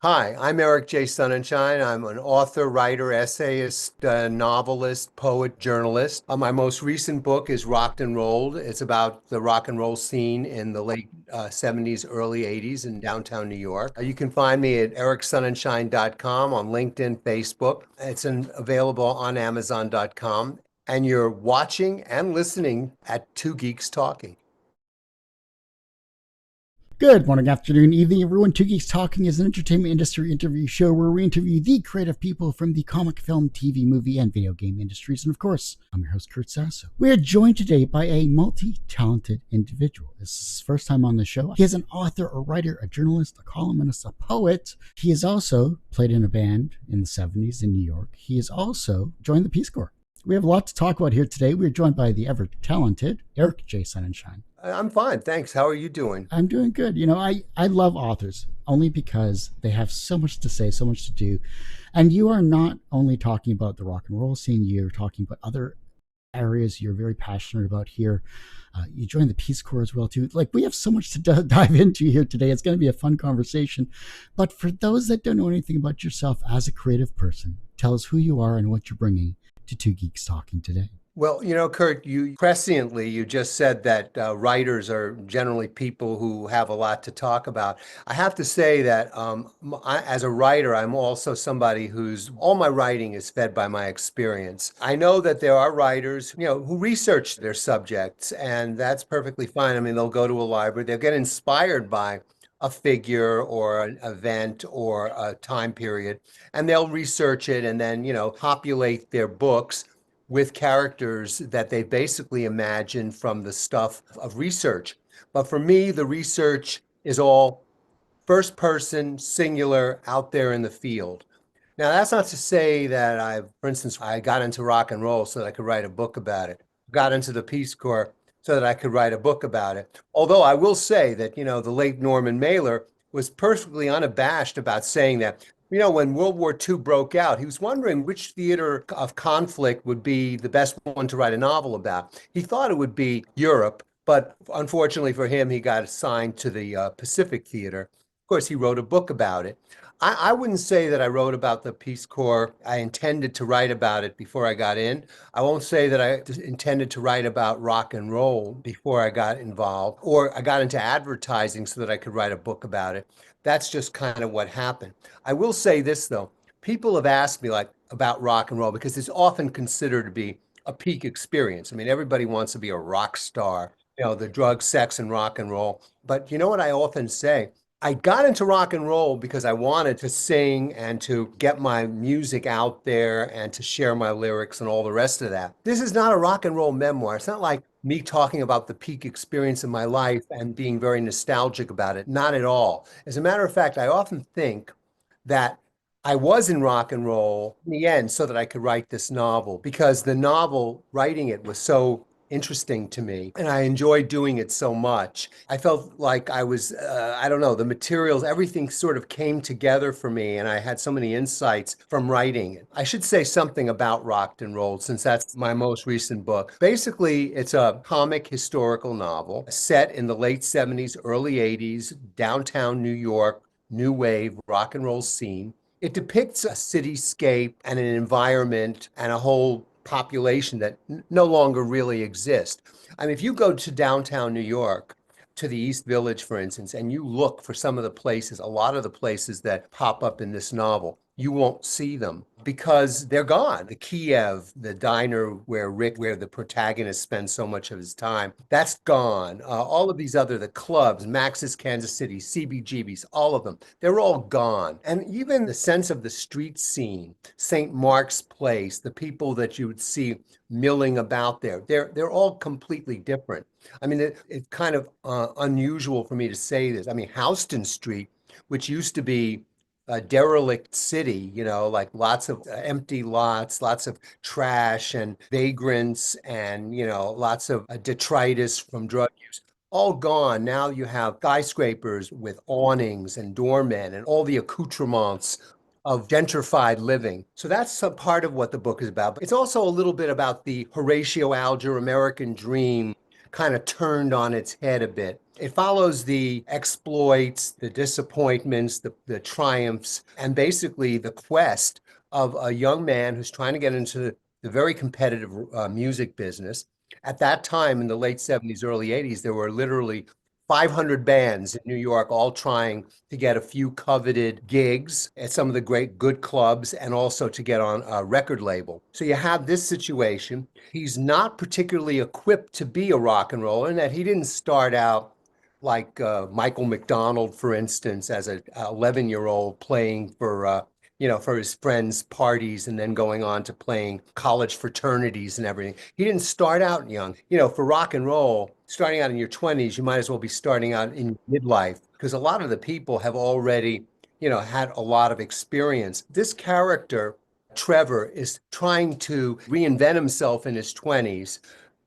Hi, I'm Eric Sonnenschein. I'm an author, writer, essayist, novelist, poet, journalist. My most recent book is Rocked and Rolled. It's about the rock and roll scene in the late 70s, early 80s in downtown New York. You can find me at ericsonnenschein.com on LinkedIn, Facebook. Available on amazon.com. And you're watching and listening at Two Geeks Talking. Good morning, afternoon, evening, everyone. Two Geeks Talking is an entertainment industry interview show where we interview the creative people from the comic, film, TV, movie, and video game industries. And of course, I'm your host, Kurt Sasso. We are joined today by a multi-talented individual. This is his first time on the show. He is an author, a writer, a journalist, a columnist, a poet. He has also played in a band in the 70s in New York. He has also joined the Peace Corps. We have a lot to talk about here today. We're joined by the ever-talented Eric J. Sonnenschein. I'm fine, thanks. How are you doing? I'm doing good. I love authors only because they have so much to say, so much to do. And you are not only talking about the rock and roll scene, you're talking about other areas you're very passionate about here. You joined the Peace Corps as well, too. We have so much to dive into here today. It's going to be a fun conversation. But for those that don't know anything about yourself as a creative person, tell us who you are and what you're bringing to Two Geeks Talking today. Well, Kurt, you presciently, you just said that writers are generally people who have a lot to talk about. I have to say that as a writer, I'm also somebody all my writing is fed by my experience. I know that there are writers, who research their subjects, and that's perfectly fine. I mean, they'll go to a library, they'll get inspired by a figure or an event or a time period, and they'll research it and then, populate their books with characters that they basically imagine from the stuff of research. But for me, the research is all first person, singular, out there in the field. Now, that's not to say that for instance, I got into rock and roll so that I could write a book about it. Got into the Peace Corps so that I could write a book about it. Although I will say that, the late Norman Mailer was perfectly unabashed about saying that when World War II broke out, he was wondering which theater of conflict would be the best one to write a novel about. He thought it would be Europe, but unfortunately for him, he got assigned to the Pacific Theater. Of course, he wrote a book about it. I wouldn't say that I wrote about the Peace Corps. I intended to write about it before I got in. I won't say that I intended to write about rock and roll before I got involved, or I got into advertising so that I could write a book about it. That's just kind of what happened. I will say this, though. People have asked me about rock and roll because it's often considered to be a peak experience. I mean, everybody wants to be a rock star, the drugs, sex, and rock and roll. But you know what I often say? I got into rock and roll because I wanted to sing and to get my music out there and to share my lyrics and all the rest of that. This is not a rock and roll memoir. It's not like me talking about the peak experience of my life and being very nostalgic about it. Not at all. As a matter of fact, I often think that I was in rock and roll in the end so that I could write this novel because the novel, writing it was so interesting to me and I enjoyed doing it so much. I felt like I was, I don't know, the materials, everything sort of came together for me and I had so many insights from writing it. I should say something about Rocked and Rolled since that's my most recent book. Basically, it's a comic historical novel set in the late 70s, early 80s, downtown New York, new wave rock and roll scene. It depicts a cityscape and an environment and a whole population that no longer really exist. I mean, if you go to downtown New York, to the East Village, for instance, and you look for some of the places, a lot of the places that pop up in this novel, you won't see them because they're gone. The Kiev, the diner where the protagonist spends so much of his time, that's gone. All of these the clubs, Max's Kansas City, CBGB's, all of them, they're all gone. And even the sense of the street scene, St. Mark's Place, the people that you would see milling about there, they're all completely different. I mean, it's kind of unusual for me to say this. I mean, Houston Street, which used to be a derelict city, like lots of empty lots, lots of trash and vagrants and, lots of detritus from drug use. All gone. Now you have skyscrapers with awnings and doormen and all the accoutrements of gentrified living. So that's a part of what the book is about. But it's also a little bit about the Horatio Alger American dream kind of turned on its head a bit. It follows the exploits, the disappointments, the triumphs, and basically the quest of a young man who's trying to get into the very competitive music business. At that time, in the late 70s, early 80s, there were literally 500 bands in New York, all trying to get a few coveted gigs at some of the great good clubs and also to get on a record label. So you have this situation. He's not particularly equipped to be a rock and roller in that he didn't start out like Michael McDonald, for instance, as an 11-year-old playing for his friends' parties and then going on to playing college fraternities and everything. He didn't start out young. For rock and roll, starting out in your 20s, you might as well be starting out in midlife because a lot of the people have already, had a lot of experience. This character, Trevor, is trying to reinvent himself in his 20s,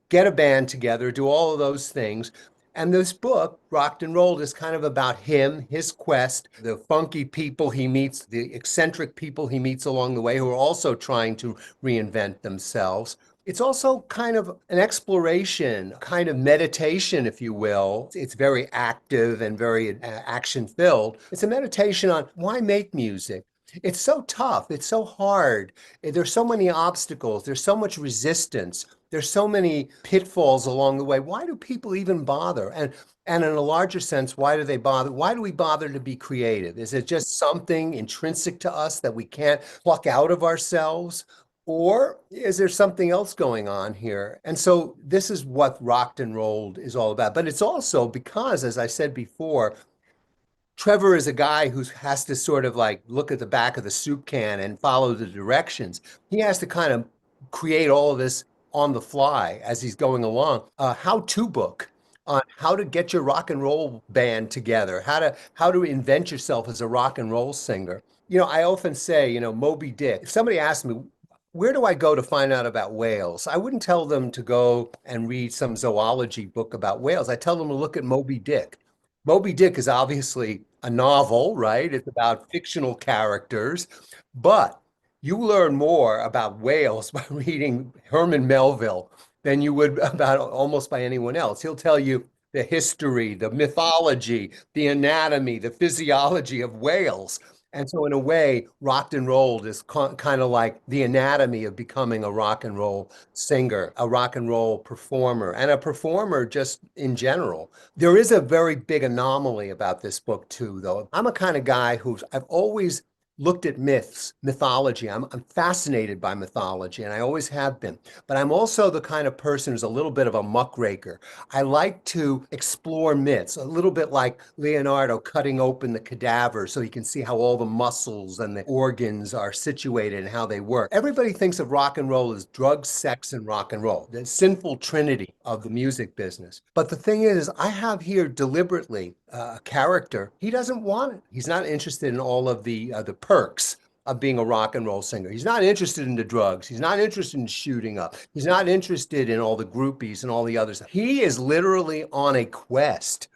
get a band together, do all of those things. And this book, Rocked and Rolled, is kind of about him, his quest, the funky people he meets, the eccentric people he meets along the way who are also trying to reinvent themselves. It's also kind of an exploration, kind of meditation, if you will. It's very active and very action filled. It's a meditation on why make music. It's so tough. It's so hard. There's so many obstacles. There's so much resistance. There's so many pitfalls along the way. Why do people even bother? And in a larger sense, why do they bother? Why do we bother to be creative? Is it just something intrinsic to us that we can't pluck out of ourselves? Or is there something else going on here? And so this is what Rocked and Rolled is all about. But it's also because, as I said before, Trevor is a guy who has to sort of like look at the back of the soup can and follow the directions. He has to kind of create all of this on the fly as he's going along. A how-to book on how to get your rock and roll band together, how to invent yourself as a rock and roll singer. I often say, Moby Dick. If somebody asks me, where do I go to find out about whales? I wouldn't tell them to go and read some zoology book about whales. I tell them to look at Moby Dick. Moby Dick is obviously a novel, right? It's about fictional characters, but you learn more about whales by reading Herman Melville than you would about almost by anyone else. He'll tell you the history, the mythology, the anatomy, the physiology of whales. And so, in a way, Rocked and Rolled is kind of like the anatomy of becoming a rock and roll singer, a rock and roll performer, and a performer just in general. There is a very big anomaly about this book, too, though. I'm a kind of guy I've always looked at mythology. I'm fascinated by mythology, and I always have been. But I'm also the kind of person who's a little bit of a muckraker. I like to explore myths, a little bit like Leonardo cutting open the cadaver so he can see how all the muscles and the organs are situated and how they work. Everybody thinks of rock and roll as drugs, sex, and rock and roll, the sinful trinity of the music business. But the thing is, I have here deliberately a character. He doesn't want it. He's not interested in all of the perks of being a rock and roll singer. He's not interested in the drugs. He's not interested in shooting up. He's not interested in all the groupies and all the others. He is literally on a quest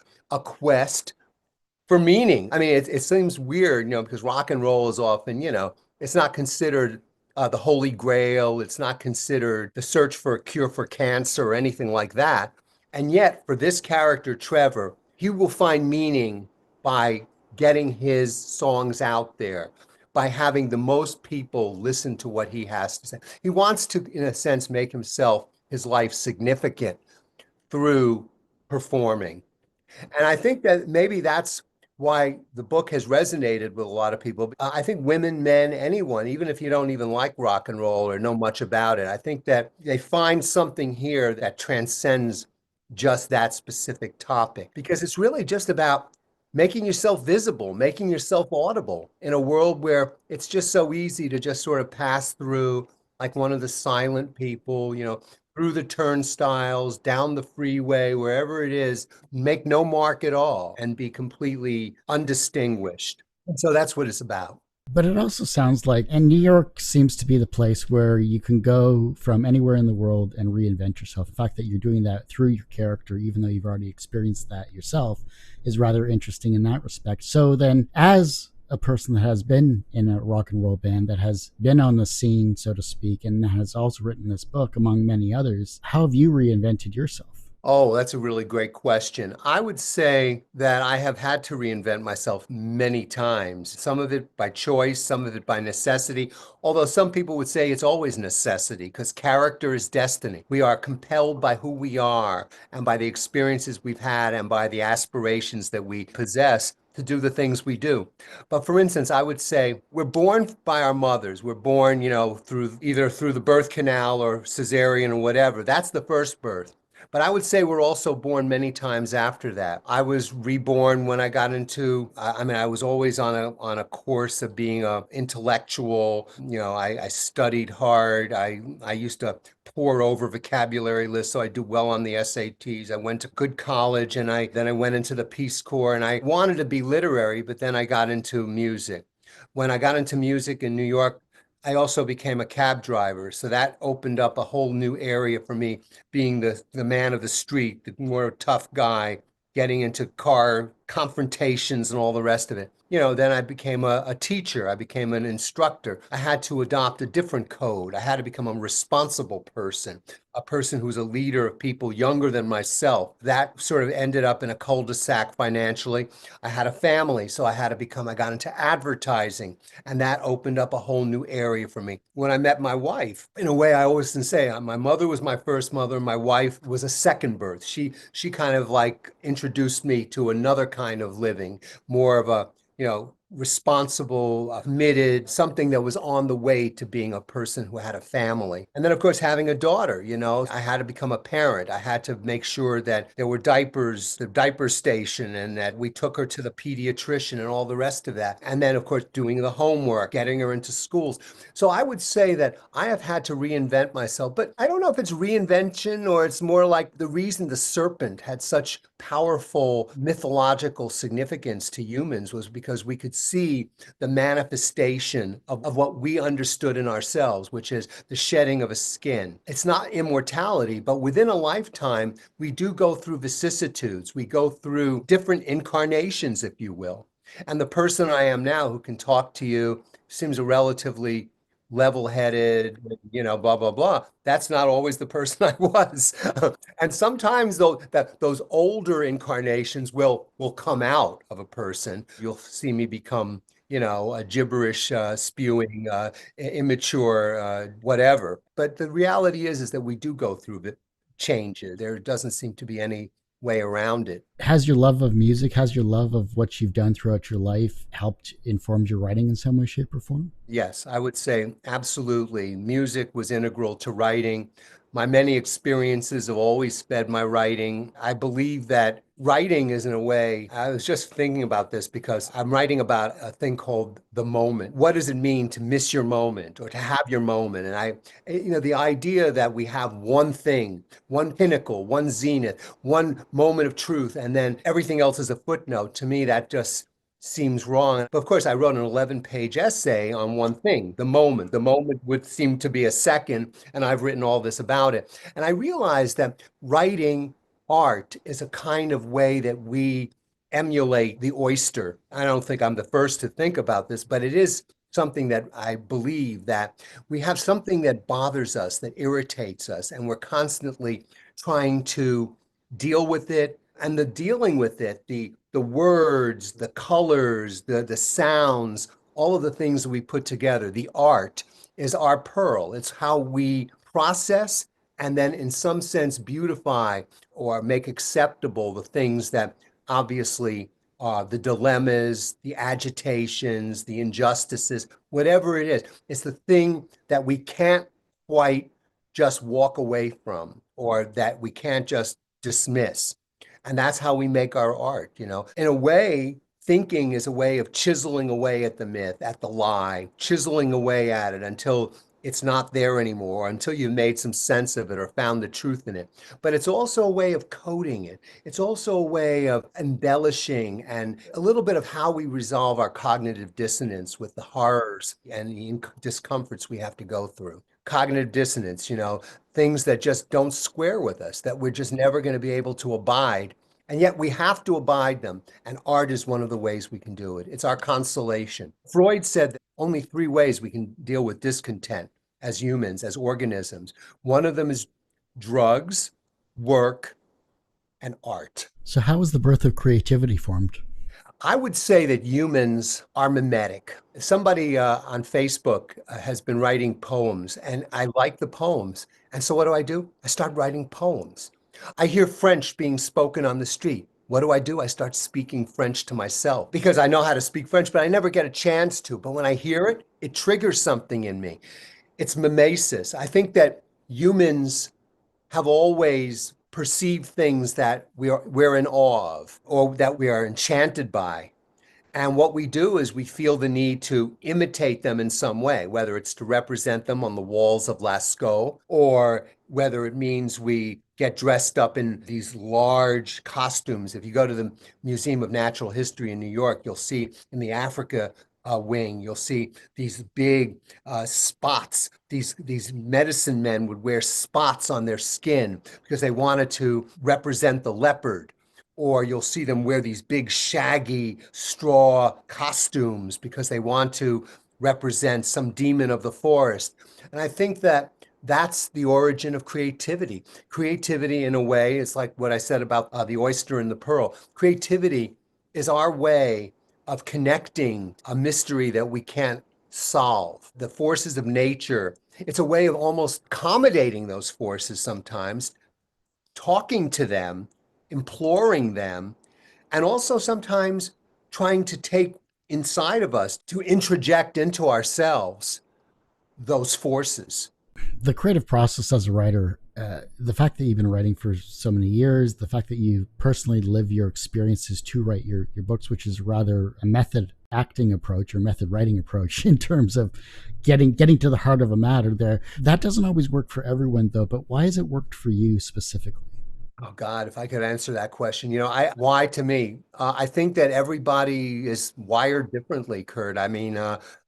for meaning. I mean, it seems weird, because rock and roll is often, it's not considered the holy grail. It's not considered the search for a cure for cancer or anything like that. And yet, for this character, Trevor, he will find meaning by getting his songs out there, by having the most people listen to what he has to say. He wants to, in a sense, make his life significant through performing. And I think that maybe that's why the book has resonated with a lot of people. I think women, men, anyone, even if you don't even like rock and roll or know much about it, I think that they find something here that transcends just that specific topic because it's really just about making yourself visible, making yourself audible in a world where it's just so easy to just sort of pass through like one of the silent people, through the turnstiles, down the freeway, wherever it is, make no mark at all and be completely undistinguished. And so that's what it's about. But it also sounds like, and New York seems to be the place where you can go from anywhere in the world and reinvent yourself. The fact that you're doing that through your character, even though you've already experienced that yourself, is rather interesting in that respect. So then, as a person that has been in a rock and roll band, that has been on the scene, so to speak, and has also written this book, among many others, how have you reinvented yourself? Oh, that's a really great question. I would say that I have had to reinvent myself many times, some of it by choice, some of it by necessity. Although some people would say it's always necessity because character is destiny. We are compelled by who we are and by the experiences we've had and by the aspirations that we possess to do the things we do. But for instance, I would say we're born by our mothers. We're born, through either through the birth canal or cesarean or whatever. That's the first birth. But I would say we're also born many times after that. I was reborn when I got into, I mean, I was always on a course of being a intellectual. I studied hard. I used to pore over vocabulary lists so I do well on the SATs. I went to good college and I went into the Peace Corps and I wanted to be literary, but then I got into music. When I got into music in New York, I also became a cab driver. So that opened up a whole new area for me being the man of the street, the more tough guy, getting into car confrontations and all the rest of it. Then I became a teacher. I became an instructor. I had to adopt a different code. I had to become a responsible person, a person who's a leader of people younger than myself. That sort of ended up in a cul-de-sac financially. I had a family, so I got into advertising, and that opened up a whole new area for me. When I met my wife, in a way, I always say my mother was my first mother. My wife was a second birth. She kind of like introduced me to another kind of living, more of a, responsible, committed, something that was on the way to being a person who had a family. And then, of course, having a daughter, I had to become a parent. I had to make sure that there were diapers, the diaper station, and that we took her to the pediatrician and all the rest of that. And then, of course, doing the homework, getting her into schools. So I would say that I have had to reinvent myself, but I don't know if it's reinvention or it's more like the reason the serpent had such powerful mythological significance to humans was because we could see the manifestation of what we understood in ourselves, which is the shedding of a skin. It's not immortality, but within a lifetime, we do go through vicissitudes. We go through different incarnations, if you will. And the person I am now who can talk to you seems a relatively level-headed, blah, blah, blah. That's not always the person I was. And sometimes though that those older incarnations will come out of a person. You'll see me become, a gibberish spewing, immature, whatever. But the reality is that we do go through the changes. There doesn't seem to be any way around it. Has your love of music, has your love of what you've done throughout your life helped inform your writing in some way, shape, or form? Yes, I would say absolutely. Music was integral to writing. My many experiences have always fed my writing. I believe that writing is, in a way, I was just thinking about this because I'm writing about a thing called the moment. What does it mean to miss your moment or to have your moment? And the idea that we have one thing, one pinnacle, one zenith, one moment of truth, and then everything else is a footnote, to me, that just seems wrong. But of course, I wrote an 11-page essay on one thing, the moment. The moment would seem to be a second, and I've written all this about it. And I realized that writing art is a kind of way that we emulate the oyster. I don't think I'm the first to think about this, but it is something that I believe that we have something that bothers us, that irritates us, and we're constantly trying to deal with it. And the dealing with it, the words, the colors, the sounds, all of the things that we put together, the art is our pearl. It's how we process and then in some sense beautify or make acceptable the things that obviously are the dilemmas, the agitations, the injustices, whatever it is. It's the thing that we can't quite just walk away from or that we can't just dismiss. And that's how we make our art. In a way, thinking is a way of chiseling away at the myth, at the lie, chiseling away at it until it's not there anymore, until you've made some sense of it or found the truth in it. But it's also a way of coding it. It's also a way of embellishing and a little bit of how we resolve our cognitive dissonance with the horrors and the discomforts we have to go through. Cognitive dissonance, things that just don't square with us, that we're just never going to be able to abide. And yet we have to abide them. And art is one of the ways we can do it. It's our consolation. Freud said that only three ways we can deal with discontent as humans, as organisms. One of them is drugs, work, and art. So, how was the birth of creativity formed? I would say that humans are mimetic. Somebody on Facebook has been writing poems, and I like the poems. And so what do? I start writing poems. I hear French being spoken on the street. What do? I start speaking French to myself because I know how to speak French, but I never get a chance to. But when I hear it, it triggers something in me. It's mimesis. I think that humans have always perceived things that we're in awe of or that we are enchanted by. And what we do is we feel the need to imitate them in some way, whether it's to represent them on the walls of Lascaux, or whether it means we get dressed up in these large costumes. If you go to the Museum of Natural History in New York, you'll see in the Africa wing, you'll see these big spots. These medicine men would wear spots on their skin because they wanted to represent the leopard, or you'll see them wear these big shaggy straw costumes because they want to represent some demon of the forest. And I think that that's the origin of creativity. Creativity, in a way, is like what I said about the oyster and the pearl. Creativity is our way of connecting a mystery that we can't solve. The forces of nature, it's a way of almost accommodating those forces sometimes, talking to them, imploring them, and also sometimes trying to take inside of us to introject into ourselves those forces. The creative process as a writer, the fact that you've been writing for so many years, the fact that you personally live your experiences to write your books, which is rather a method acting approach or method writing approach in terms of getting to the heart of a matter there. That doesn't always work for everyone though, but why has it worked for you specifically? Oh God, if I could answer that question, why to me? I think that everybody is wired differently, Kurt. I mean,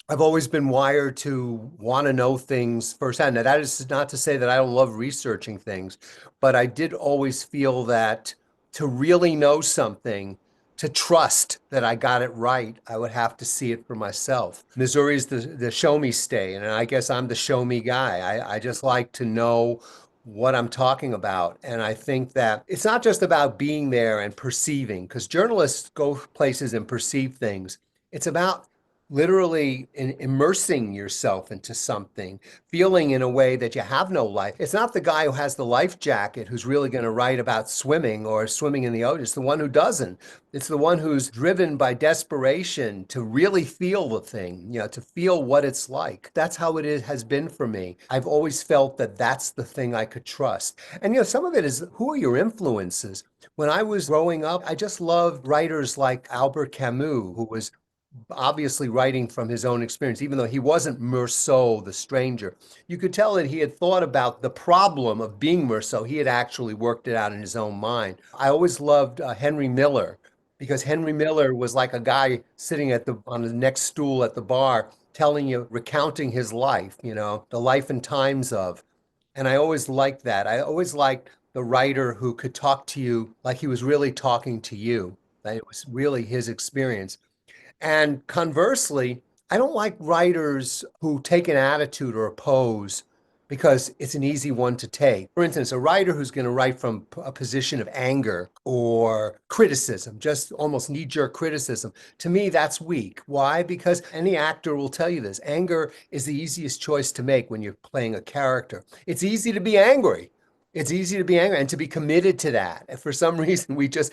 I've always been wired to want to know things firsthand. Now, that is not to say that I don't love researching things, but I did always feel that to really know something, to trust that I got it right, I would have to see it for myself. Missouri is the show me state, and I guess I'm the show me guy. I just like to know what I'm talking about. And I think that it's not just about being there and perceiving, because journalists go places and perceive things. It's about literally immersing yourself into something, feeling in a way that you have no life. It's not the guy who has the life jacket who's really going to write about swimming or swimming in the ocean. It's the one who doesn't. It's the one who's driven by desperation to really feel the thing, to feel what it's like. That's how has been for me. I've always felt that that's the thing I could trust. And, some of it is, who are your influences? When I was growing up, I just loved writers like Albert Camus, who was obviously writing from his own experience, even though he wasn't Meursault, the stranger. You could tell that he had thought about the problem of being Meursault. He had actually worked it out in his own mind. I always loved Henry Miller, because Henry Miller was like a guy sitting on the next stool at the bar, telling you, recounting his life, the life and times of. And I always liked that. I always liked the writer who could talk to you like he was really talking to you, that it was really his experience. And conversely, I don't like writers who take an attitude or a pose because it's an easy one to take. For instance, a writer who's going to write from a position of anger or criticism, just almost knee-jerk criticism, to me, that's weak. Why? Because any actor will tell you this. Anger is the easiest choice to make when you're playing a character. It's easy to be angry. It's easy to be angry and to be committed to that. And for some reason, we just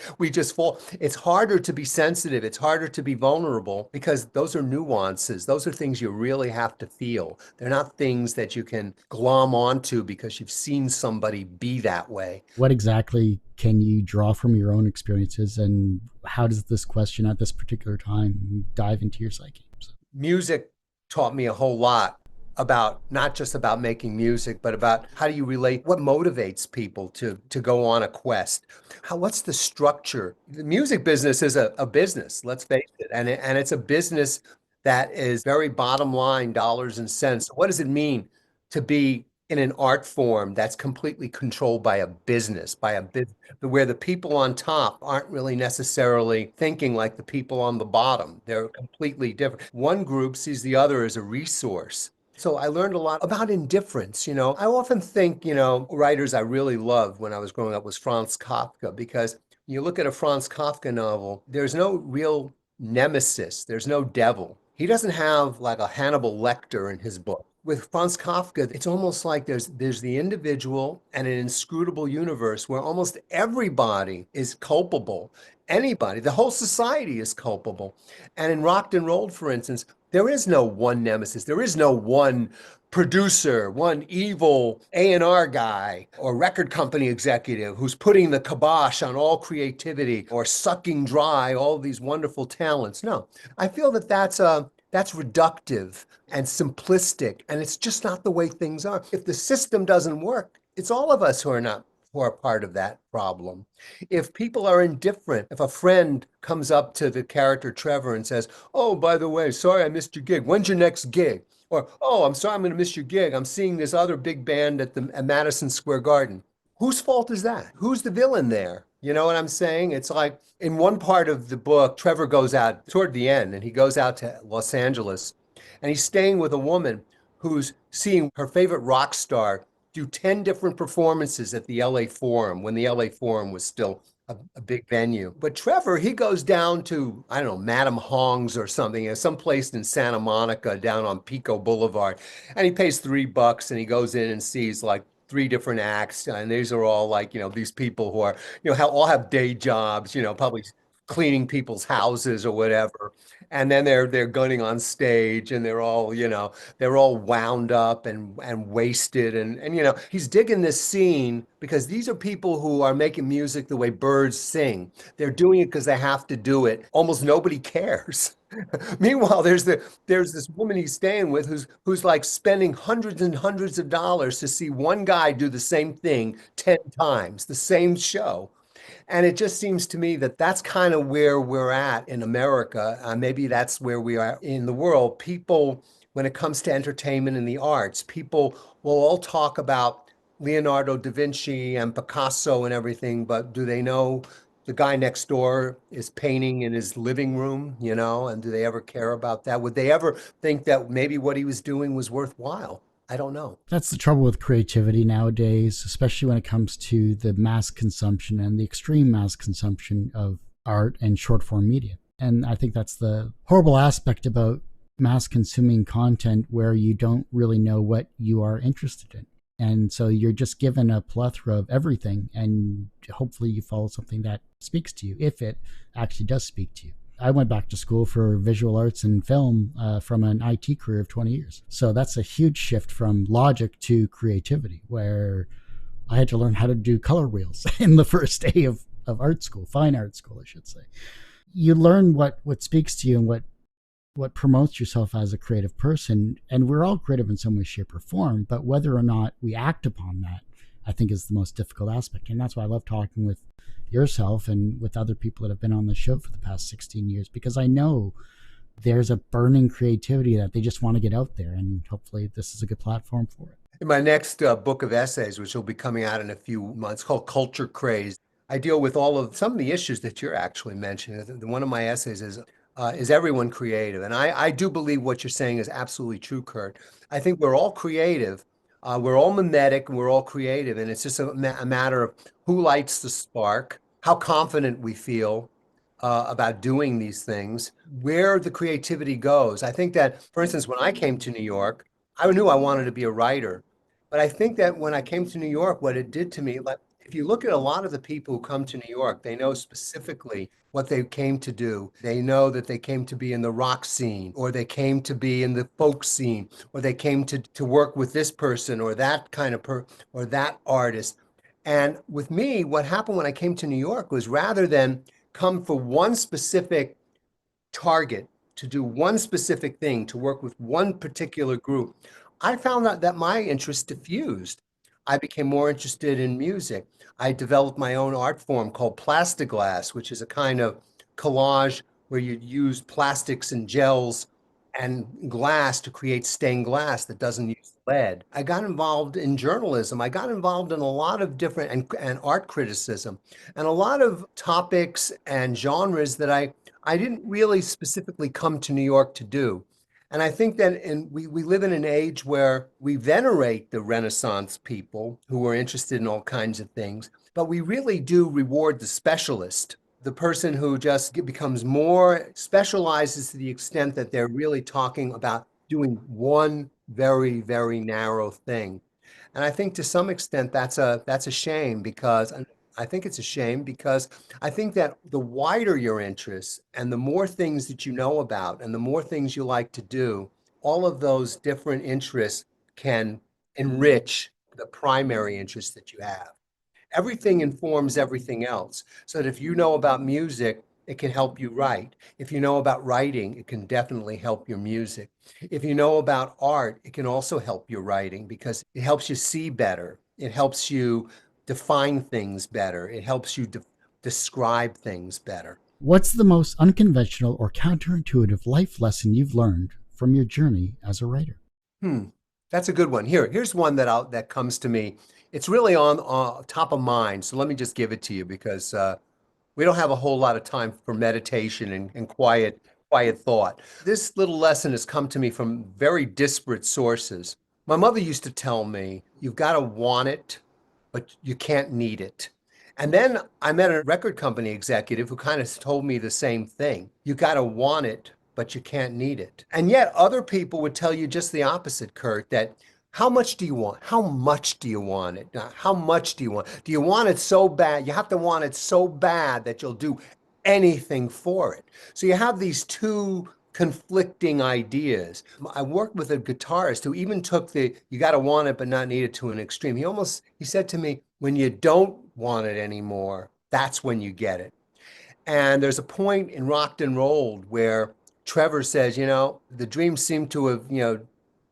fall. It's harder to be sensitive. It's harder to be vulnerable because those are nuances. Those are things you really have to feel. They're not things that you can glom onto because you've seen somebody be that way. What exactly can you draw from your own experiences, and how does this question at this particular time dive into your psyche? Music taught me a whole lot about not just about making music, but about how do you relate, what motivates people to go on a quest. What's the structure? The music business is a business, let's face it. And it's a business that is very bottom line, dollars and cents. What does it mean to be in an art form that's completely controlled by a business, where the people on top aren't really necessarily thinking like the people on the bottom? They're completely different. One group sees the other as a resource. So I learned a lot about indifference. I often think, writers I really loved when I was growing up was Franz Kafka, because you look at a Franz Kafka novel, there's no real nemesis, there's no devil. He doesn't have like a Hannibal Lecter in his book. With Franz Kafka, it's almost like there's the individual and an inscrutable universe where almost everybody is culpable. Anybody, the whole society is culpable. And in Rocked and Rolled, for instance, there is no one nemesis. There is no one producer, one evil A&R guy or record company executive who's putting the kibosh on all creativity or sucking dry all these wonderful talents. No, I feel that that's reductive and simplistic, and it's just not the way things are. If the system doesn't work, it's all of us who are part of that problem. If people are indifferent, if a friend comes up to the character Trevor and says, "Oh, by the way, sorry I missed your gig. When's your next gig?" Or, "Oh, I'm sorry I'm going to miss your gig. I'm seeing this other big band at Madison Square Garden." Whose fault is that? Who's the villain there? You know what I'm saying? It's like in one part of the book, Trevor goes out toward the end and he goes out to Los Angeles and he's staying with a woman who's seeing her favorite rock star do 10 different performances at the LA Forum when the LA Forum was still a big venue. But Trevor, he goes down to, I don't know, Madame Hong's or something, some place in Santa Monica down on Pico Boulevard. And he pays $3 and he goes in and sees like three different acts. And these are all like, these people who are, all have day jobs, probably cleaning people's houses or whatever. And then they're gunning on stage and they're all wound up and wasted and he's digging this scene because these are people who are making music the way birds sing. They're doing it because they have to do it. Almost nobody cares. Meanwhile, there's this woman he's staying with who's like spending hundreds and hundreds of dollars to see one guy do the same thing 10 times, the same show. And it just seems to me that that's kind of where we're at in America. Maybe that's where we are in the world. People, when it comes to entertainment and the arts, people will all talk about Leonardo da Vinci and Picasso and everything, but do they know the guy next door is painting in his living room, and do they ever care about that? Would they ever think that maybe what he was doing was worthwhile? I don't know. That's the trouble with creativity nowadays, especially when it comes to the mass consumption and the extreme mass consumption of art and short form media. And I think that's the horrible aspect about mass consuming content where you don't really know what you are interested in. And so you're just given a plethora of everything, and hopefully you follow something that speaks to you, if it actually does speak to you. I went back to school for visual arts and film from an IT career of 20 years. So that's a huge shift from logic to creativity, where I had to learn how to do color wheels in the first day of art school, fine art school, I should say. You learn what speaks to you and what promotes yourself as a creative person. And we're all creative in some way, shape, or form, but whether or not we act upon that, I think is the most difficult aspect. And that's why I love talking with yourself and with other people that have been on the show for the past 16 years, because I know there's a burning creativity that they just want to get out there. And hopefully this is a good platform for it. In my next book of essays, which will be coming out in a few months, called Culture Craze, I deal with some of the issues that you're actually mentioning. One of my essays is everyone creative? And I do believe what you're saying is absolutely true, Kurt. I think we're all creative. We're all mimetic and we're all creative. And it's just a matter of who lights the spark, how confident we feel about doing these things, where the creativity goes. I think that, for instance, when I came to New York, I knew I wanted to be a writer. But I think that when I came to New York, what it did to me, like if you look at a lot of the people who come to New York, they know specifically what they came to do. They know that they came to be in the rock scene, or they came to be in the folk scene, or they came to work with this person or that kind of or that artist. And with me, what happened when I came to New York was rather than come for one specific target, to do one specific thing, to work with one particular group, I found out that my interest diffused. I became more interested in music. I developed my own art form called plastiglass, which is a kind of collage where you use plastics and gels and glass to create stained glass that doesn't use lead. I got involved in journalism. I got involved in a lot of different and art criticism and a lot of topics and genres that I didn't really specifically come to New York to do. And I think that we live in an age where we venerate the Renaissance people who were interested in all kinds of things, but we really do reward the specialist, the person who just becomes more specializes to the extent that they're really talking about doing one very, very narrow thing. And I think to some extent that's a shame because I think it's a shame because I think that the wider your interests and the more things that you know about and the more things you like to do, all of those different interests can enrich the primary interest that you have. Everything informs everything else. So that if you know about music, it can help you write. If you know about writing, it can definitely help your music. If you know about art, it can also help your writing because it helps you see better. It helps you define things better. It helps you describe things better. What's the most unconventional or counterintuitive life lesson you've learned from your journey as a writer? Hmm, that's a good one. Here's one that comes to me. It's really on top of mind. So let me just give it to you because we don't have a whole lot of time for meditation and quiet thought. This little lesson has come to me from very disparate sources. My mother used to tell me, you've got to want it, but you can't need it. And then I met a record company executive who kind of told me the same thing. You got to want it, but you can't need it. And yet other people would tell you just the opposite, Kurt, that how much do you want? How much do you want it? How much do you want? Do you want it so bad? You have to want it so bad that you'll do anything for it. So you have these two conflicting ideas. I worked with a guitarist who even took the you got to want it but not need it to an extreme. He said to me, when you don't want it anymore, that's when you get it. And there's a point in Rocked and Rolled where Trevor says, the dream seemed to have,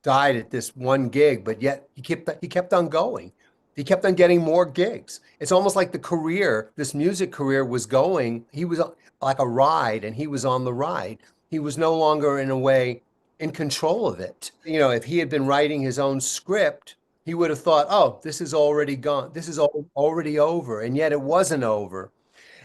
died at this one gig, but yet he kept on going. He kept on getting more gigs. It's almost like this music career was going. He was like a ride and he was on the ride. He was no longer in a way in control of it. If he had been writing his own script, he would have thought, oh, this is already gone. This is already over. And yet it wasn't over.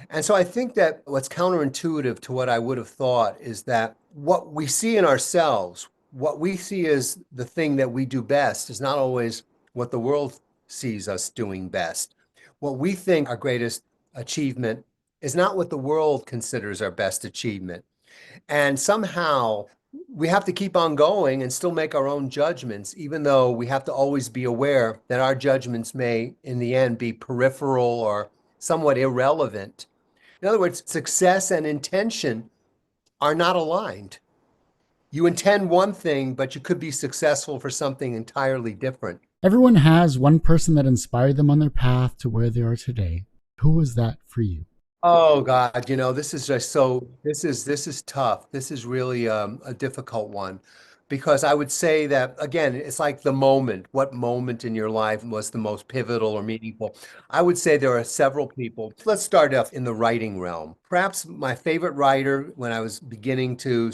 And so I think that what's counterintuitive to what I would have thought is that what we see in ourselves, what we see as the thing that we do best, is not always what the world sees us doing best. What we think our greatest achievement is not what the world considers our best achievement. And somehow we have to keep on going and still make our own judgments, even though we have to always be aware that our judgments may, in the end, be peripheral or somewhat irrelevant. In other words, success and intention are not aligned. You intend one thing, but you could be successful for something entirely different. Everyone has one person that inspired them on their path to where they are today. Who was that for you? Oh God, this is just this is tough. This is really a difficult one because I would say that again, it's like the moment. What moment in your life was the most pivotal or meaningful? I would say there are several people. Let's start off in the writing realm. Perhaps my favorite writer when I was beginning to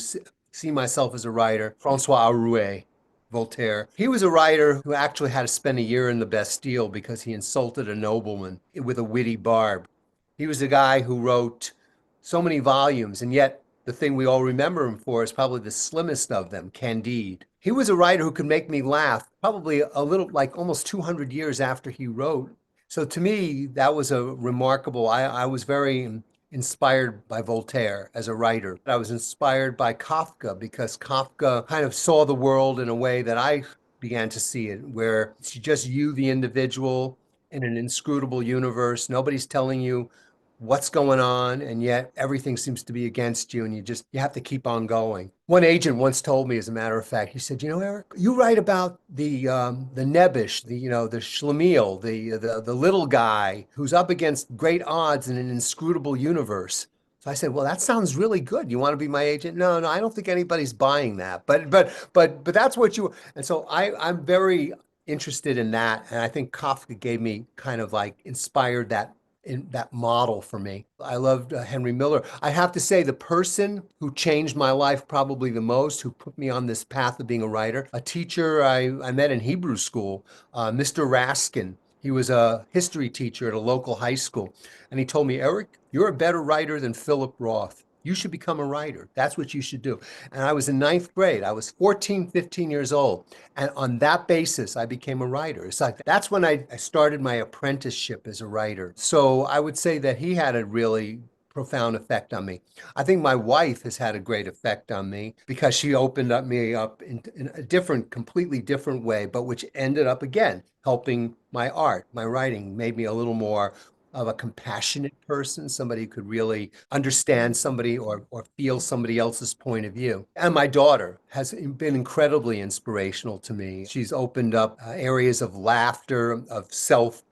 see myself as a writer, Francois Arouet. Voltaire. He was a writer who actually had to spend a year in the Bastille because he insulted a nobleman with a witty barb. He was a guy who wrote so many volumes, and yet the thing we all remember him for is probably the slimmest of them, Candide. He was a writer who could make me laugh, probably a little like almost 200 years after he wrote. So to me, that was a remarkable. I was very inspired by Voltaire as a writer. I was inspired by Kafka because Kafka kind of saw the world in a way that I began to see it, where it's just you, the individual, in an inscrutable universe. Nobody's telling you what's going on, and yet everything seems to be against you, and you have to keep on going. One agent once told me, as a matter of fact, he said, Eric, you write about the nebbish, the schlemiel, the little guy who's up against great odds in an inscrutable universe. So I said, well, that sounds really good. You want to be my agent? No, no, I don't think anybody's buying that. But that's what you. And so I'm very interested in that, and I think Kafka gave me kind of like inspired that in that model for me. I loved Henry Miller. I have to say, the person who changed my life probably the most, who put me on this path of being a writer, a teacher I met in Hebrew school, Mr. Raskin. He was a history teacher at a local high school. And he told me, Eric, you're a better writer than Philip Roth. You should become a writer. That's what you should do. And I was in ninth grade. I was 14, 15 years old. And on that basis, I became a writer. It's like that's when I started my apprenticeship as a writer. So I would say that he had a really profound effect on me. I think my wife has had a great effect on me because she opened up me up in a different, completely different way, but which ended up again helping my art, my writing, made me a little more of a compassionate person, somebody who could really understand somebody or feel somebody else's point of view. And my daughter has been incredibly inspirational to me. She's opened up areas of laughter, of self,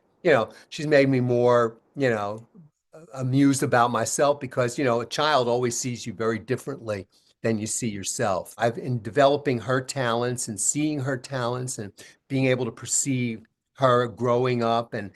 she's made me more, amused about myself because, a child always sees you very differently than you see yourself. I've in developing her talents and seeing her talents and being able to perceive her growing up and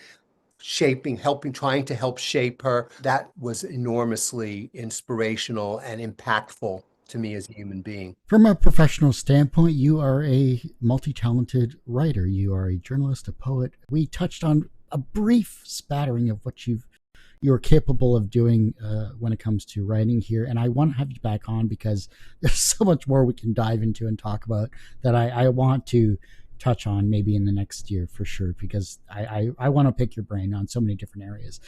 shaping, helping, trying to help shape her. That was enormously inspirational and impactful to me as a human being. From a professional standpoint, you are a multi-talented writer. You are a journalist, a poet. We touched on a brief spattering of what you're capable of doing when it comes to writing here. And I want to have you back on because there's so much more we can dive into and talk about that I want to touch on maybe in the next year for sure, because I want to pick your brain on so many different areas.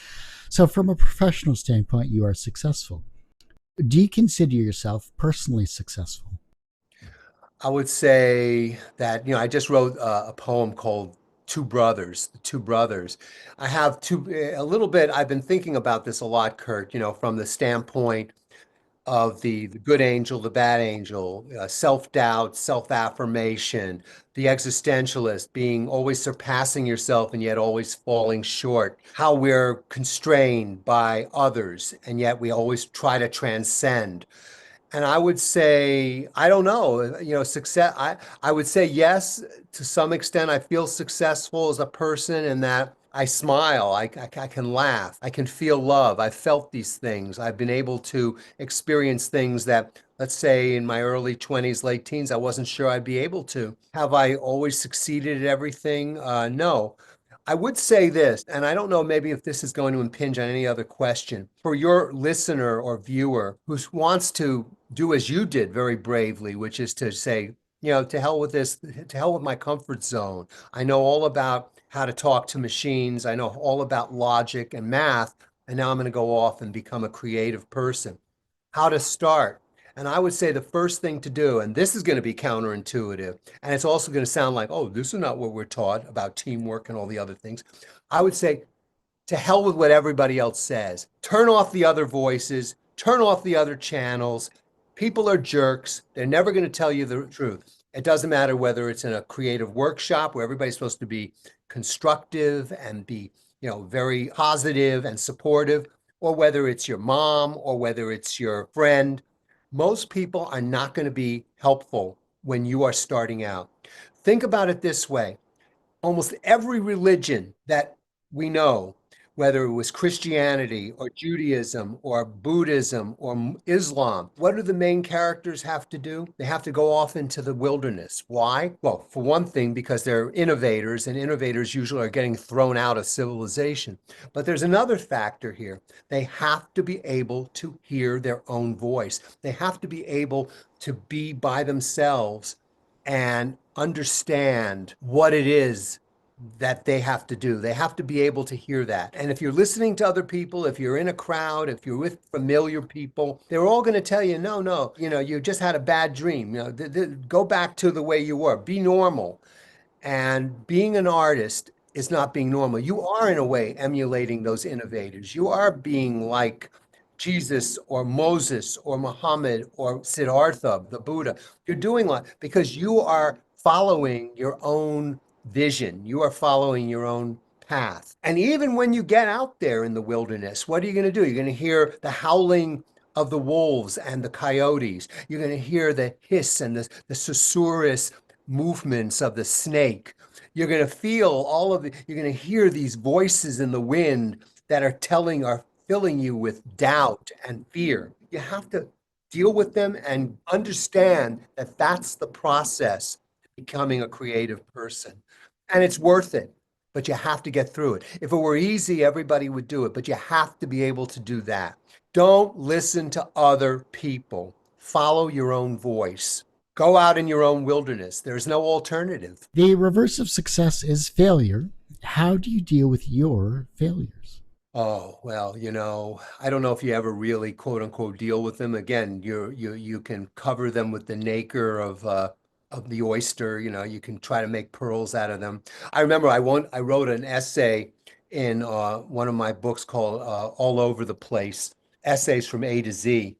So from a professional standpoint, you are successful. Do you consider yourself personally successful? I would say that, I just wrote a poem called Two Brothers, The Two Brothers. I have a little bit, I've been thinking about this a lot, Kurt, from the standpoint of the good angel, the bad angel, self-doubt, self-affirmation, the existentialist, being always surpassing yourself and yet always falling short, how we're constrained by others and yet we always try to transcend. And I would say, I don't know, success. I would say yes, to some extent. I feel successful as a person in that I smile, I can laugh, I can feel love. I've felt these things. I've been able to experience things that, let's say, in my early 20s, late teens, I wasn't sure I'd be able to. Have I always succeeded at everything? No. I would say this, and I don't know maybe if this is going to impinge on any other question. For your listener or viewer who wants to do as you did very bravely, which is to say, to hell with this, to hell with my comfort zone. I know all about how to talk to machines. I know all about logic and math, and now I'm going to go off and become a creative person. How to start. And I would say the first thing to do, and this is going to be counterintuitive, and it's also going to sound like, oh, this is not what we're taught about teamwork and all the other things. I would say, to hell with what everybody else says. Turn off the other voices, turn off the other channels. People are jerks. They're never going to tell you the truth. It doesn't matter whether it's in a creative workshop where everybody's supposed to be constructive and be, very positive and supportive, or whether it's your mom or whether it's your friend. Most people are not going to be helpful when you are starting out. Think about it this way. Almost every religion that we know, whether it was Christianity or Judaism or Buddhism or Islam, what do the main characters have to do? They have to go off into the wilderness. Why? Well, for one thing, because they're innovators, and innovators usually are getting thrown out of civilization. But there's another factor here. They have to be able to hear their own voice. They have to be able to be by themselves and understand what it is that they have to do. They have to be able to hear that. And if you're listening to other people, if you're in a crowd, if you're with familiar people, they're all going to tell you, no, no, you just had a bad dream. Go back to the way you were. Be normal. And being an artist is not being normal. You are, in a way, emulating those innovators. You are being like Jesus or Moses or Muhammad or Siddhartha, the Buddha. You're doing like, because you are following your own vision. You are following your own path. And even when you get out there in the wilderness, what are you going to do? You're going to hear the howling of the wolves and the coyotes. You're going to hear the hiss and the susurrus movements of the snake. You're going to feel you're going to hear these voices in the wind that are filling you with doubt and fear. You have to deal with them and understand that that's the process to becoming a creative person. And it's worth it, but you have to get through it. If it were easy, everybody would do it, but you have to be able to do that. Don't listen to other people. Follow your own voice. Go out in your own wilderness. There's no alternative. The reverse of success is failure. How do you deal with your failures? Oh, well, I don't know if you ever really quote unquote deal with them. Again, you can cover them with the nacre of the oyster, you can try to make pearls out of them. I remember I wrote an essay in one of my books called All Over the Place, Essays from A to Z.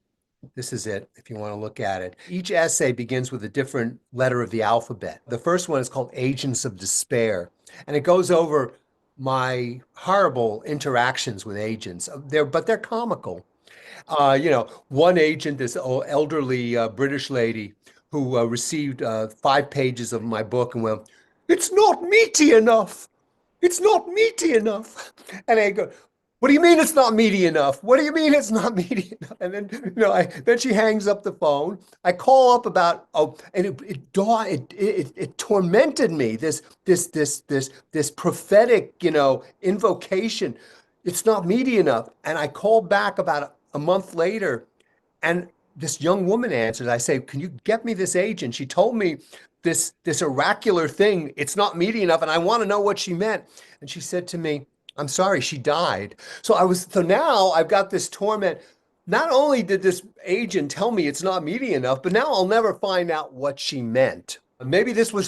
This is it, if you want to look at it. Each essay begins with a different letter of the alphabet. The first one is called Agents of Despair, and it goes over my horrible interactions with agents. But they're comical. One agent, this elderly British lady who received 5 pages of my book and went, "It's not meaty enough. It's not meaty enough." And I go, "What do you mean it's not meaty enough? What do you mean it's not meaty enough?" And then, then she hangs up the phone. I call up about, and it tormented me. This prophetic, invocation. It's not meaty enough. And I called back about a month later, and this young woman answered. I say, "Can you get me this agent? She told me this oracular thing. It's not meaty enough, and I want to know what she meant." And she said to me, "I'm sorry, she died." So now I've got this torment. Not only did this agent tell me it's not meaty enough, but now I'll never find out what she meant. Maybe these were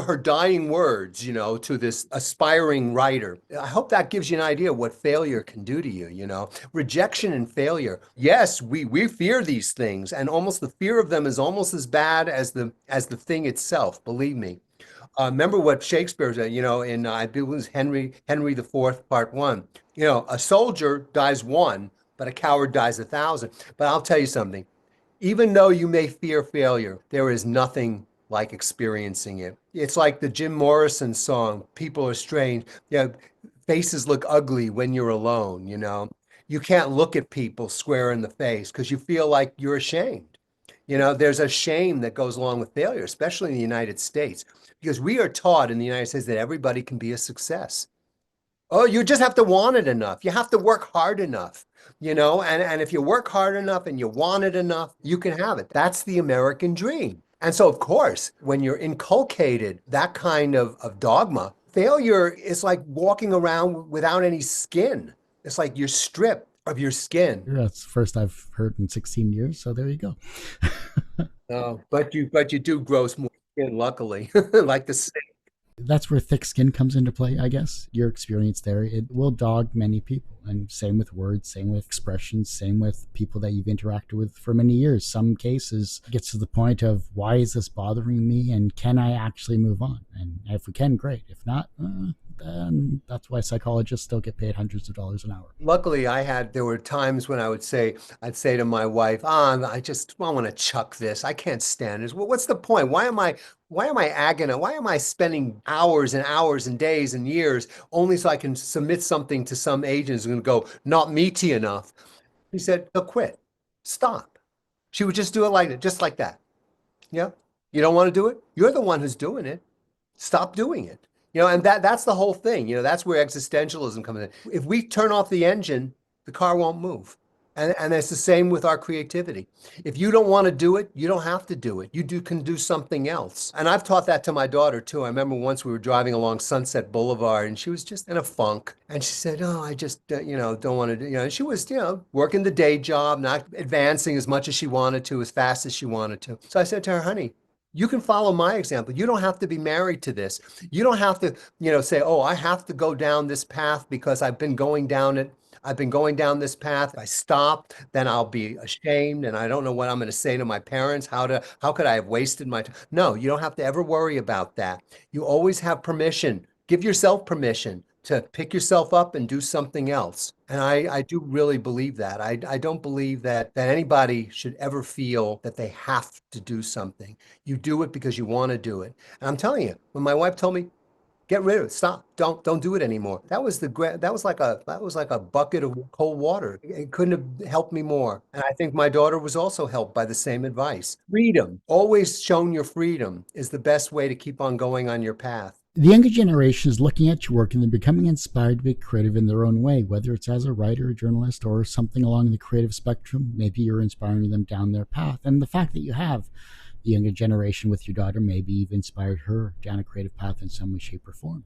her dying words, to this aspiring writer. I hope that gives you an idea of what failure can do to you. Rejection and failure. Yes, we fear these things, and almost the fear of them is almost as bad as the thing itself, believe me. Remember what Shakespeare said, in I believe it was Henry the Fourth, Part One. A soldier dies one, but a coward dies 1,000. But I'll tell you something. Even though you may fear failure, there is nothing like experiencing it. It's like the Jim Morrison song, "People Are Strange." Faces look ugly when you're alone. You can't look at people square in the face because you feel like you're ashamed. There's a shame that goes along with failure, especially in the United States, because we are taught in the United States that everybody can be a success. Oh, you just have to want it enough. You have to work hard enough, and if you work hard enough and you want it enough, you can have it. That's the American dream. And so, of course, when you're inculcated that kind of dogma, failure is like walking around without any skin. It's like you're stripped of your skin. That's the first I've heard in 16 years. So there you go. Oh, but you do grow more skin, luckily, like the snake. That's where thick skin comes into play, I guess. Your experience there, it will dog many people. And same with words, same with expressions, same with people that you've interacted with for many years. Some cases it gets to the point of, why is this bothering me? And can I actually move on? And if we can, great. If not, then that's why psychologists still get paid hundreds of dollars an hour. Luckily, there were times when I'd say to my wife, I want to chuck this. I can't stand this. Well, what's the point? Why am I agonizing? Why am I spending hours and hours and days and years only so I can submit something to some agent who's going to go, "Not meaty enough"? He said, "No, quit. Stop." She would just do it just like that. Yeah. You don't want to do it? You're the one who's doing it. Stop doing it. And that's the whole thing. That's where existentialism comes in. If we turn off the engine, the car won't move. And it's the same with our creativity. If you don't want to do it, you don't have to do it. Can do something else. And I've taught that to my daughter too. I remember once we were driving along Sunset Boulevard and she was just in a funk. And she said, "Oh, I just, don't want to do," and she was, working the day job, not advancing as much as she wanted to, as fast as she wanted to. So I said to her, "Honey, you can follow my example. You don't have to be married to this. You don't have to, say, 'Oh, I have to go down this path because I've been going down it. I've been going down this path. If I stop, then I'll be ashamed and I don't know what I'm going to say to my parents. How could I have wasted my time?'" No, you don't have to ever worry about that. You always have permission. Give yourself permission to pick yourself up and do something else. And I do really believe that. I don't believe that anybody should ever feel that they have to do something. You do it because you want to do it. And I'm telling you, when my wife told me, "Get rid of it. Stop. Don't do it anymore," that was like a bucket of cold water. It couldn't have helped me more. And I think my daughter was also helped by the same advice. Freedom, always shown your freedom, is the best way to keep on going on your path. The younger generation is looking at your work and they're becoming inspired to be creative in their own way, whether it's as a writer, a journalist, or something along the creative spectrum. Maybe you're inspiring them down their path. And the fact that you have the younger generation with your daughter maybe you've inspired her down a creative path in some way, shape, or form.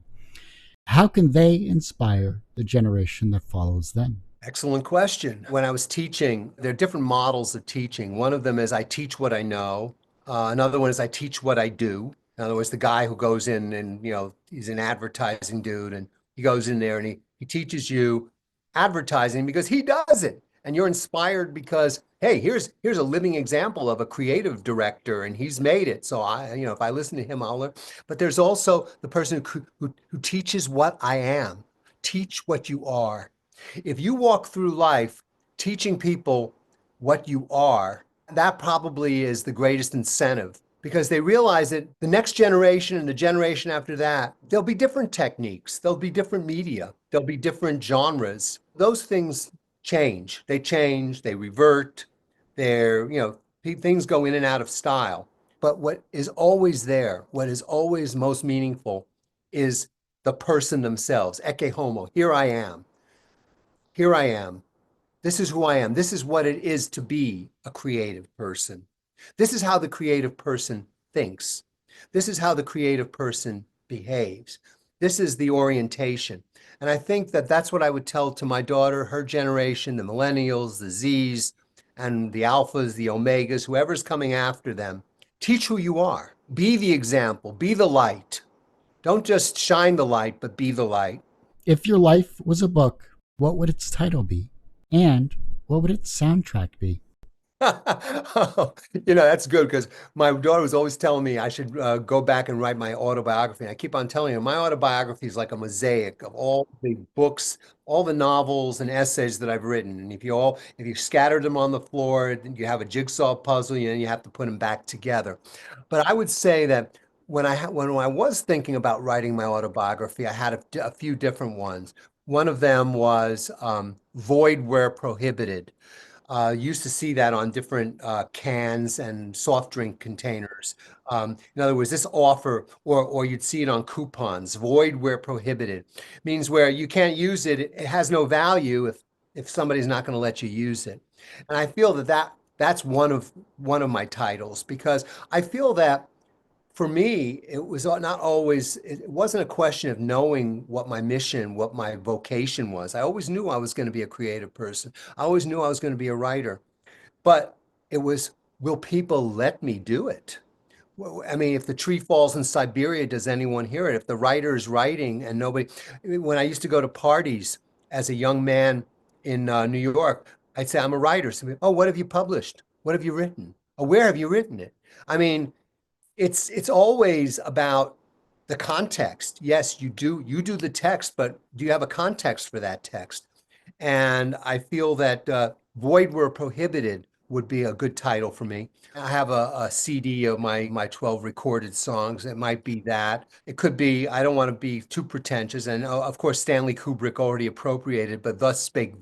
How can they inspire the generation that follows them? Excellent question. When I was teaching, there are different models of teaching. One of them is I teach what I know. Another one is I teach what I do. In other words, the guy who goes in and, he's an advertising dude and he goes in there and he teaches you advertising because he does it. And you're inspired because, hey, here's a living example of a creative director and he's made it. So if I listen to him, I'll learn. But there's also the person who teaches what I am. Teach what you are. If you walk through life teaching people what you are, that probably is the greatest incentive because they realize that the next generation and the generation after that, there'll be different techniques, there'll be different media, there'll be different genres. Those things change, they revert, things go in and out of style. But what is always there, what is always most meaningful is the person themselves. Ecce homo, here I am. Here I am. This is who I am. This is what it is to be a creative person. This is how the creative person thinks. This is how the creative person behaves. This is the orientation. And I think that that's what I would tell to my daughter, her generation, the millennials, the Zs, and the alphas, the omegas, whoever's coming after them. Teach who you are. Be the example. Be the light. Don't just shine the light, but be the light. If your life was a book, what would its title be? And what would its soundtrack be? That's good because my daughter was always telling me I should go back and write my autobiography. And I keep on telling her my autobiography is like a mosaic of all the books, all the novels and essays that I've written. And if you scattered them on the floor, then you have a jigsaw puzzle, and you have to put them back together. But I would say that when I was thinking about writing my autobiography, I had a few different ones. One of them was void where prohibited. Used to see that on different cans and soft drink containers. In other words, this offer, or you'd see it on coupons, void where prohibited, means where you can't use it. It has no value if somebody's not going to let you use it. And I feel that's one of my titles because I feel that for me, it wasn't a question of knowing what my mission, what my vocation was. I always knew I was going to be a creative person. I always knew I was going to be a writer. But it was, will people let me do it? Well, I mean, if the tree falls in Siberia, does anyone hear it? If the writer is writing and nobody, when I used to go to parties as a young man in New York, I'd say, I'm a writer. So, oh, what have you published? What have you written? Oh, where have you written it? I mean, it's always about the context. Yes, you do the text, but do you have a context for that text? And I feel that Void Were Prohibited would be a good title for me. I have a CD of my 12 recorded songs. It might be that. It could be, I don't want to be too pretentious. And of course, Stanley Kubrick already appropriated, but Thus Spake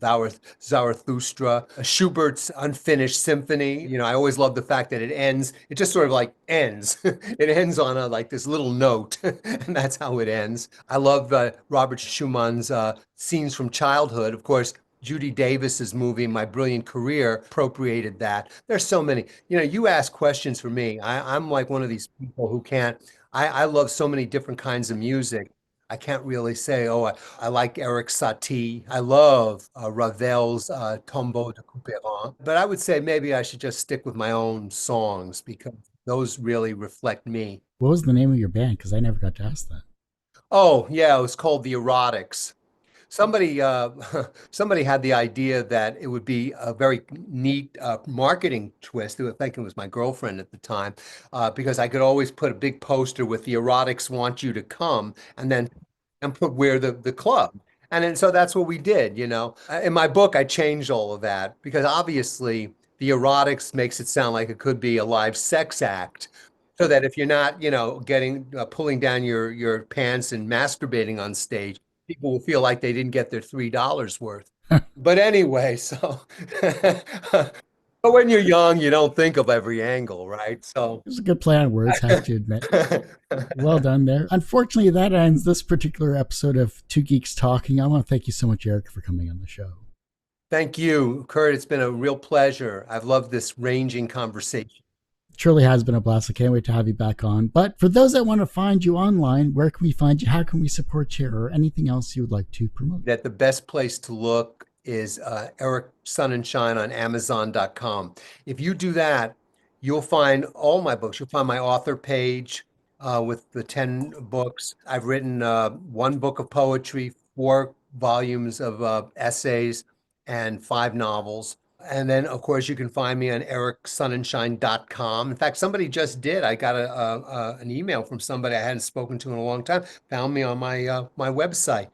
Zarathustra, Schubert's Unfinished Symphony. I always love the fact that it just sort of like ends. It ends on like this little note, and that's how it ends. I love Robert Schumann's Scenes from Childhood. Of course, Judy Davis's movie, My Brilliant Career, appropriated that. There's so many. You ask questions for me. I'm like one of these people who can't. I love so many different kinds of music. I can't really say, oh, I like Eric Satie. I love Ravel's Tombeau de Couperin. But I would say maybe I should just stick with my own songs because those really reflect me. What was the name of your band? Because I never got to ask that. Oh, yeah, it was called the Erotics. Somebody, somebody had the idea that it would be a very neat marketing twist. I think it was my girlfriend at the time, because I could always put a big poster with the erotics want you to come, and put where the club. And then so that's what we did. In my book, I changed all of that because obviously the erotics makes it sound like it could be a live sex act. So that if you're not, getting pulling down your pants and masturbating on stage, people will feel like they didn't get their $3 worth. But anyway, so But when you're young, you don't think of every angle, right? So It was a good play on words, I have to admit. Well done there. Unfortunately, that ends this particular episode of Two Geeks Talking. I want to thank you so much, Eric, for coming on the show. thank you, Kurt. It's been a real pleasure. I've loved this ranging conversation. It truly has been a blast. I can't wait to have you back on. But for those that want to find you online, where can we find you? How can we support you, or anything else you would like to promote? That the best place to look is Eric Sonnenschein on Amazon.com. If you do that, you'll find all my books. You'll find my author page with the 10 books. I've written one book of poetry, 4 volumes of essays, and 5 novels. And then, of course, you can find me on ericsonnenschein.com. In fact, somebody just did. I got an email from somebody I hadn't spoken to in a long time, found me on my website.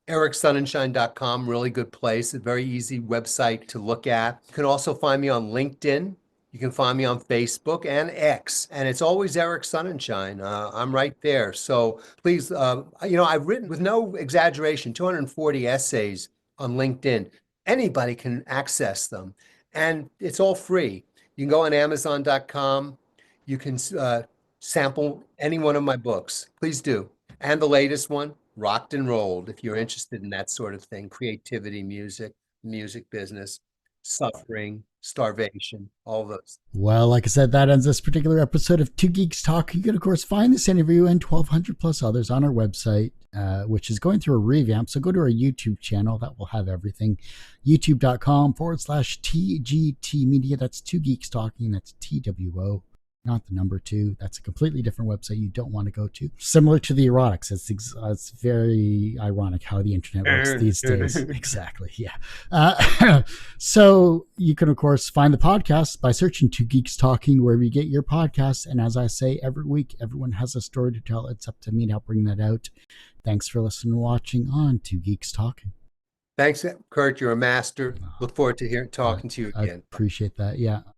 Ericsonnenschein.com, really good place, a very easy website to look at. You can also find me on LinkedIn. You can find me on Facebook and X, and it's always Eric Sonnenschein. I'm right there. So please, I've written, with no exaggeration, 240 essays on LinkedIn. Anybody can access them, and it's all free. You can go on Amazon.com. You can sample any one of my books. Please do. And the latest one, Rocked and Rolled, if you're interested in that sort of thing, creativity, music business, suffering, starvation, all those. Well, like I said, that ends this particular episode of Two Geeks Talk. You can, of course, find this interview and 1,200 plus others on our website, which is going through a revamp. So go to our YouTube channel. That will have everything. YouTube.com/TGT Media. That's Two Geeks Talking. That's TWO. Not the number 2. That's a completely different website you don't want to go to. Similar to the Erotics. It's very ironic how the internet works these days. Exactly. Yeah. So you can, of course, find the podcast by searching Two Geeks Talking wherever you get your podcasts. And as I say every week, everyone has a story to tell. It's up to me to help bring that out. Thanks for listening and watching on Two Geeks Talking. Thanks, Kurt. You're a master. Look forward to talking to you again. I appreciate that. Yeah.